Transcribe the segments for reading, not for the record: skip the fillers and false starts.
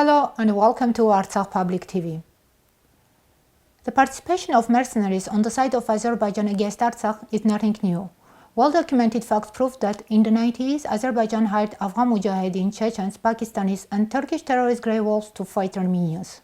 Hello and welcome to Artsakh Public TV. The participation of mercenaries on the side of Azerbaijan against Artsakh is nothing new. Well-documented facts prove that in the 90s, Azerbaijan hired Afghan Mujahideen, Chechens, Pakistanis and Turkish terrorist grey wolves to fight Armenians.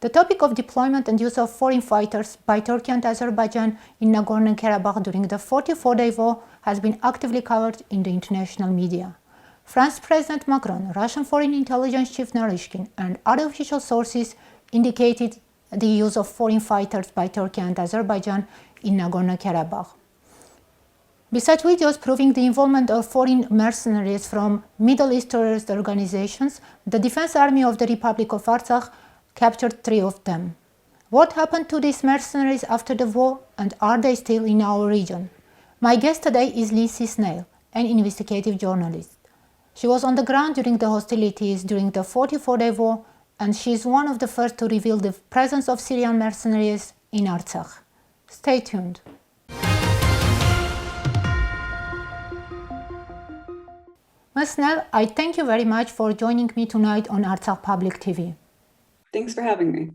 The topic of deployment and use of foreign fighters by Turkey and Azerbaijan in Nagorno-Karabakh during the 44-day war has been actively covered in the international media. France President Macron, Russian Foreign Intelligence Chief Naryshkin, and other official sources indicated the use of foreign fighters by Turkey and Azerbaijan in Nagorno-Karabakh. Besides videos proving the involvement of foreign mercenaries from Middle East terrorist organizations, the Defense Army of the Republic of Artsakh captured 3 of them. What happened to these mercenaries after the war, and are they still in our region? My guest today is Lindsey Snell, an investigative journalist. She was on the ground during the hostilities during the 44-day war, and she is one of the first to reveal the presence of Syrian mercenaries in Artsakh. Stay tuned. Ms. Snell, I thank you very much for joining me tonight on Artsakh Public TV. Thanks for having me.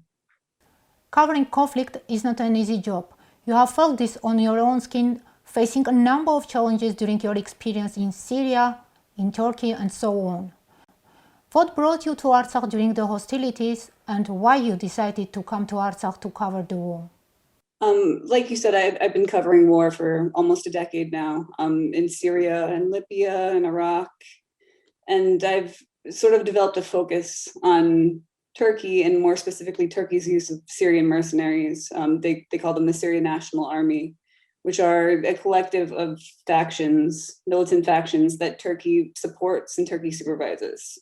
Covering conflict is not an easy job. You have felt this on your own skin, facing a number of challenges during your experience in Syria, in Turkey and so on. What brought you to Artsakh during the hostilities, and why you decided to come to Artsakh to cover the war? Like you said, I've been covering war for almost a decade now, in Syria and Libya and Iraq. And I've sort of developed a focus on Turkey, and more specifically Turkey's use of Syrian mercenaries. They call them the Syrian National Army, which are a collective of factions, militant factions that Turkey supports and Turkey supervises.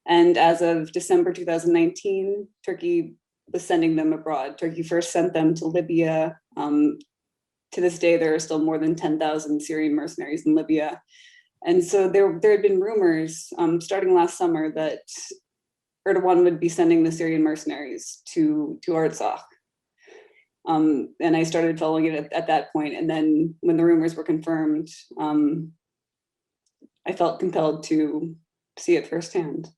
And as of December 2019, Turkey was sending them abroad. Turkey first sent them to Libya. To this day, there are still more than 10,000 Syrian mercenaries in Libya. And so there had been rumors starting last summer that Erdogan would be sending the Syrian mercenaries to Artsakh. And I started following it at that point. And then when the rumors were confirmed, I felt compelled to see it firsthand.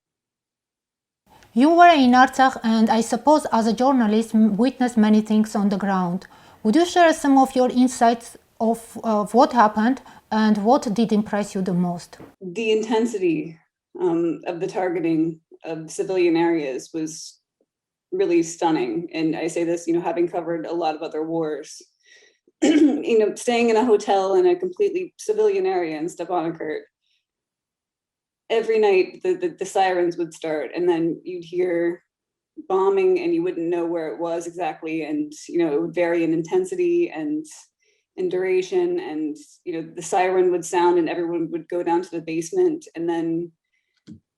You were in Artsakh, and I suppose as a journalist witnessed many things on the ground. Would you share some of your insights of what happened and what did impress you the most? The intensity of the targeting of civilian areas was really stunning. And I say this, having covered a lot of other wars, staying in a hotel in a completely civilian area in Stepanakert, every night the sirens would start, and then you'd hear bombing and you wouldn't know where it was exactly. And, it would vary in intensity and in duration. And, the siren would sound and everyone would go down to the basement. And then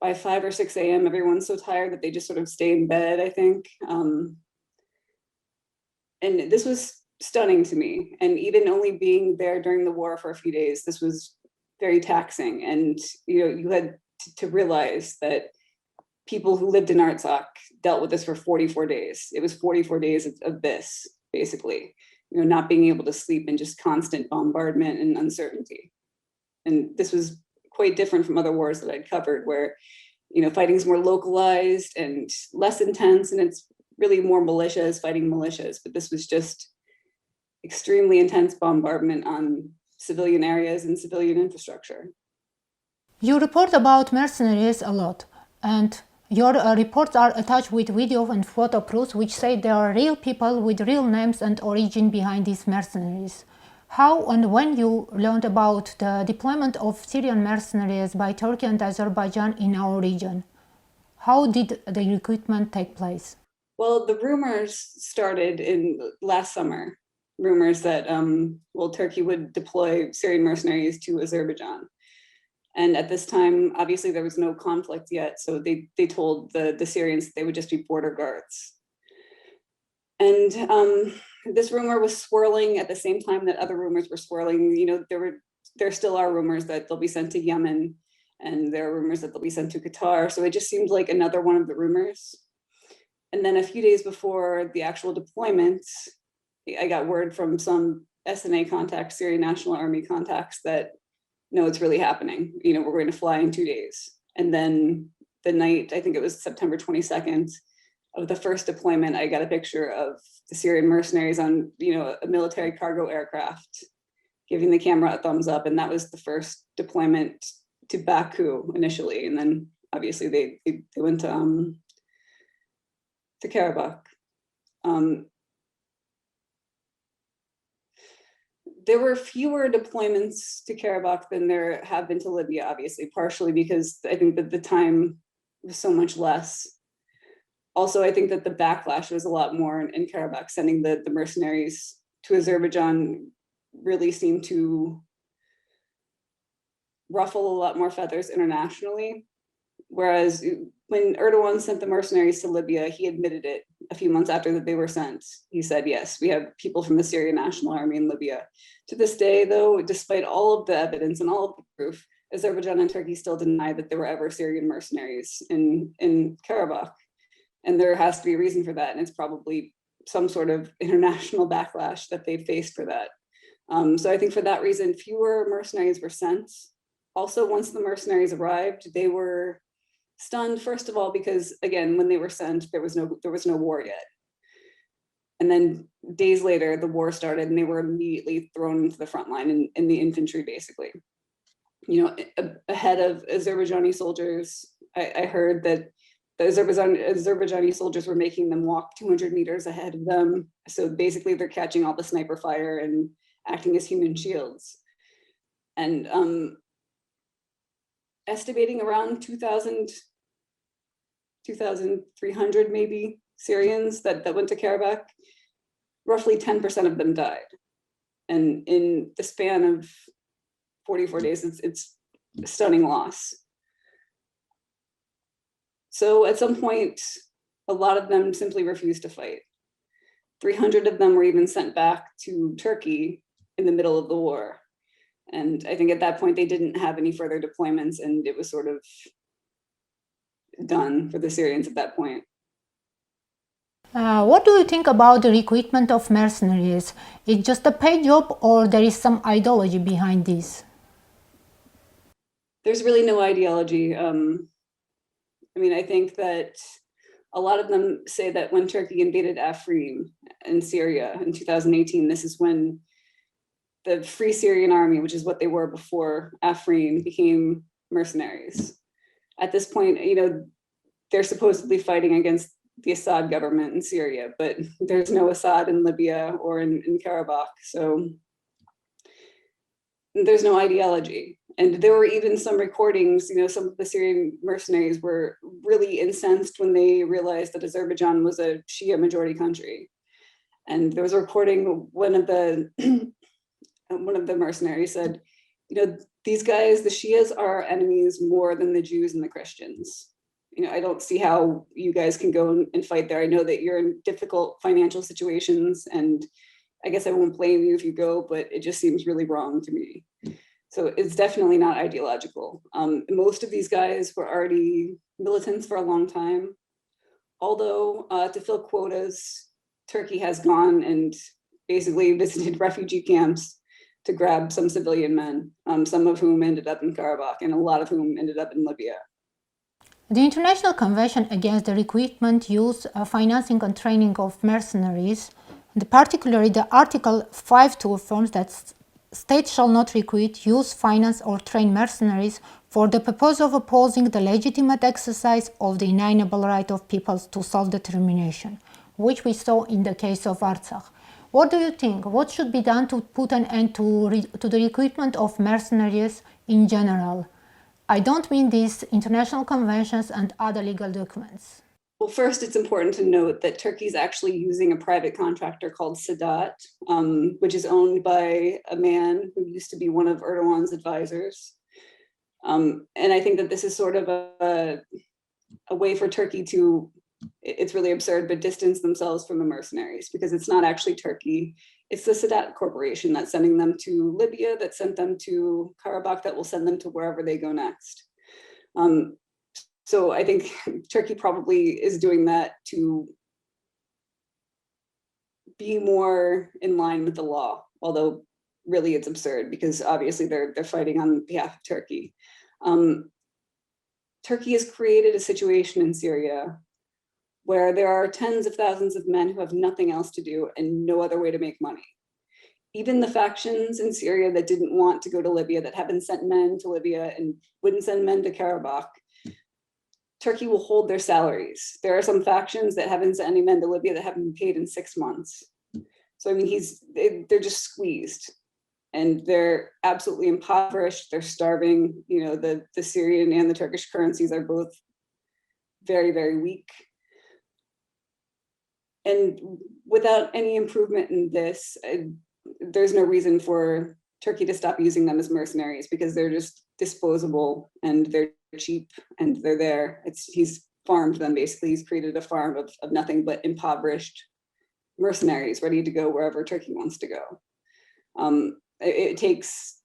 by 5 or 6 a.m., everyone's so tired that they just sort of stay in bed, I think. And this was stunning to me. And even only being there during the war for a few days, this was very taxing. And, you had to realize that people who lived in Artsakh dealt with this for 44 days. It was 44 days of this, basically, not being able to sleep and just constant bombardment and uncertainty. And this was quite different from other wars that I'd covered, where, fighting is more localized and less intense, and it's really more militias fighting militias. But this was just extremely intense bombardment on civilian areas and civilian infrastructure. You report about mercenaries a lot, and your reports are attached with video and photo proofs which say there are real people with real names and origin behind these mercenaries. How and when you learned about the deployment of Syrian mercenaries by Turkey and Azerbaijan in our region? How did the recruitment take place? Well, the rumors started in last summer. Rumors that Turkey would deploy Syrian mercenaries to Azerbaijan. And at this time, obviously, there was no conflict yet. So they told the Syrians that they would just be border guards. And this rumor was swirling at the same time that other rumors were swirling. There still are rumors that they'll be sent to Yemen, and there are rumors that they'll be sent to Qatar. So it just seemed like another one of the rumors. And then a few days before the actual deployment, I got word from some SNA contacts, Syrian National Army contacts, that no, it's really happening. We're going to fly in 2 days. And then the night, I think it was September 22nd of the first deployment, I got a picture of the Syrian mercenaries on, a military cargo aircraft, giving the camera a thumbs up. And that was the first deployment to Baku initially. And then obviously they went to Karabakh. There were fewer deployments to Karabakh than there have been to Libya, obviously, partially because I think that the time was so much less. Also, I think that the backlash was a lot more in Karabakh. Sending the mercenaries to Azerbaijan really seemed to ruffle a lot more feathers internationally. Whereas when Erdogan sent the mercenaries to Libya, he admitted it a few months after that they were sent. He said, yes, we have people from the Syrian National Army in Libya. To this day, though, despite all of the evidence and all of the proof, Azerbaijan and Turkey still deny that there were ever Syrian mercenaries in Karabakh. And there has to be a reason for that. And it's probably some sort of international backlash that they faced for that. So I think for that reason, fewer mercenaries were sent. Also, once the mercenaries arrived, they were stunned, first of all, because again, when they were sent, there was no war yet. And then days later, the war started and they were immediately thrown into the front line in the infantry, basically. Ahead of Azerbaijani soldiers, I heard that the Azerbaijani soldiers were making them walk 200 meters ahead of them. So basically they're catching all the sniper fire and acting as human shields. And estimating around 2,300 maybe Syrians that went to Karabakh, roughly 10% of them died. And in the span of 44 days, it's a stunning loss. So at some point, a lot of them simply refused to fight. 300 of them were even sent back to Turkey in the middle of the war. And I think at that point, they didn't have any further deployments and it was sort of done for the Syrians at that point. What do you think about the recruitment of mercenaries? It's just a paid job or there is some ideology behind this? There's really no ideology. I think that a lot of them say that when Turkey invaded Afrin in Syria in 2018, this is when the Free Syrian Army, which is what they were before Afrin, became mercenaries. At this point, they're supposedly fighting against the Assad government in Syria, but there's no Assad in Libya or in Karabakh, so there's no ideology. And there were even some recordings, some of the Syrian mercenaries were really incensed when they realized that Azerbaijan was a Shia majority country. And there was a recording, one of the mercenaries said, these guys, the Shias are our enemies more than the Jews and the Christians. I don't see how you guys can go and fight there. I know that you're in difficult financial situations and I guess I won't blame you if you go, but it just seems really wrong to me. So it's definitely not ideological. Most of these guys were already militants for a long time. Although to fill quotas, Turkey has gone and basically visited refugee camps to grab some civilian men, some of whom ended up in Karabakh and a lot of whom ended up in Libya. The International Convention Against the Recruitment, Use, Financing and Training of Mercenaries, and particularly the Article 5.2 affirms that states shall not recruit, use, finance or train mercenaries for the purpose of opposing the legitimate exercise of the inalienable right of peoples to self-determination, which we saw in the case of Artsakh. What do you think? What should be done to put an end to the recruitment of mercenaries in general? I don't mean these international conventions and other legal documents. Well, first, it's important to note that Turkey is actually using a private contractor called Sadat, which is owned by a man who used to be one of Erdogan's advisors. And I think that this is sort of a way for Turkey to, it's really absurd, but distance themselves from the mercenaries because it's not actually Turkey. It's the Sadat Corporation that's sending them to Libya, that sent them to Karabakh, that will send them to wherever they go next. So I think Turkey probably is doing that to be more in line with the law, although really it's absurd because obviously they're fighting on behalf of Turkey. Turkey has created a situation in Syria where there are tens of thousands of men who have nothing else to do and no other way to make money. Even the factions in Syria that didn't want to go to Libya, that haven't sent men to Libya and wouldn't send men to Karabakh, Turkey will hold their salaries. There are some factions that haven't sent any men to Libya that haven't been paid in 6 months. So, I mean, they're just squeezed and they're absolutely impoverished. They're starving. You know, the Syrian and the Turkish currencies are both very, very weak. And without any improvement in this, there's no reason for Turkey to stop using them as mercenaries because they're just disposable and they're cheap and they're there. He's farmed them basically. He's created a farm of nothing but impoverished mercenaries ready to go wherever Turkey wants to go. It takes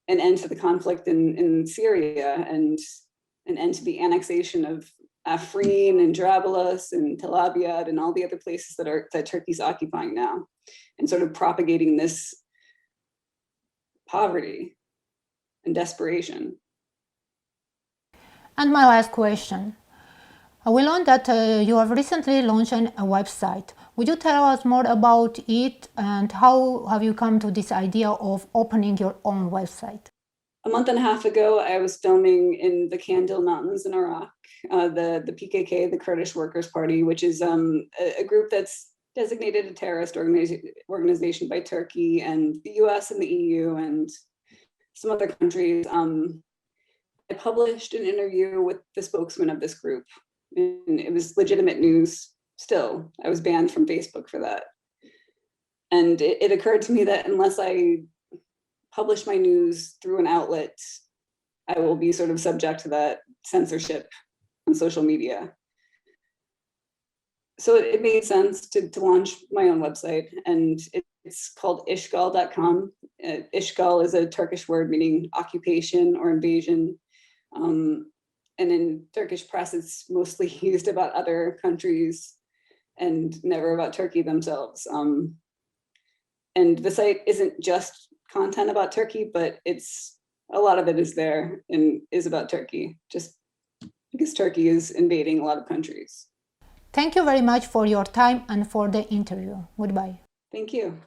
an end to the conflict in Syria and an end to the annexation of Afrin and Jarablus and Tel Abyad and all the other places that Turkey's occupying now, and sort of propagating this poverty and desperation. And my last question. We learned that you have recently launched a website. Would you tell us more about it and how have you come to this idea of opening your own website? A month and a half ago, I was filming in the Kandil Mountains in Iraq, the PKK, the Kurdish Workers' Party, which is a group that's designated a terrorist organization by Turkey and the US and the EU and some other countries. I published an interview with the spokesman of this group, and it was legitimate news still. I was banned from Facebook for that. And it occurred to me that unless I publish my news through an outlet, I will be sort of subject to that censorship on social media. So it made sense to launch my own website, and it's called ishgal.com. Ishgal is a Turkish word meaning occupation or invasion. And in Turkish press, it's mostly used about other countries and never about Turkey themselves. And the site isn't just content about Turkey, but a lot of it is there and is about Turkey, just because Turkey is invading a lot of countries. Thank you very much for your time and for the interview. Goodbye. Thank you.